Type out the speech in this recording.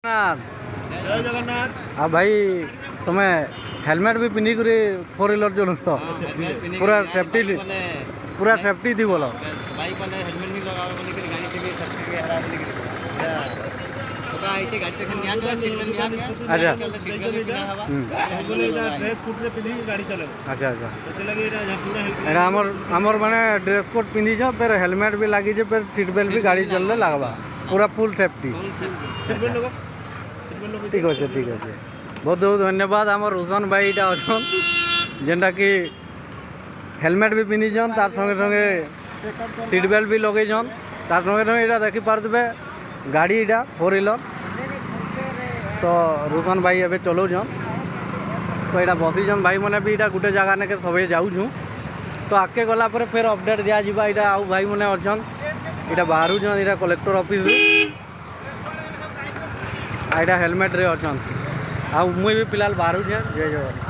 जय जगन्नाथ। हाँ भाई तुम्हें हेलमेट भी पिंधि कर फोर व्हीलर चलो तो पूरा सेफ्टी थी बोलो बाइक वाले हेलमेट नहीं लगावे बोली कि गाड़ी से भी सेफ्टी के हरा बोली कि ओका आइते गाड़ी से न्यान जो सिग्नल न्यान अच्छा सिग्नल भी ना हवा बोले एटा ड्रेस कोड रे पिंधि गाड़ी चलेबो। अच्छा अच्छा तो लगे एटा पूरा एटा हमर माने ड्रेस कोड पिंधि छ फिर हेलमेट भी लागी छ फिर सीट बेल्ट भी गाड़ी चलले लागबा पूरा फुल सेफ्टी ठीक अच्छे ठीक अच्छे बहुत बहुत धन्यवाद आमर रोशन भाई इटा अच्छन जेनटा कि हेलमेट भी पिंधिछन तार संगे संगे सीट बेल्ट भी लगेछन तार संगे संगे इटा देखि पारथबे गाड़ी इटा फोर व्हीलर तो रोशन भाई एबे चलाउछन तो इटा बसीछन भाई मैंने भी इटा गोटे जगह ने के सबे जाऊछु तो आगे गला पर फिर अपडेट दिया जिबा इटा आउ भाई मैंने अच्छन इटा बाहरुछन इटा कलेक्टर ऑफिस आईटा हेलमेट रे अच्छन आ मुई भी फिलहाल बाहर जय जगन्नाथ।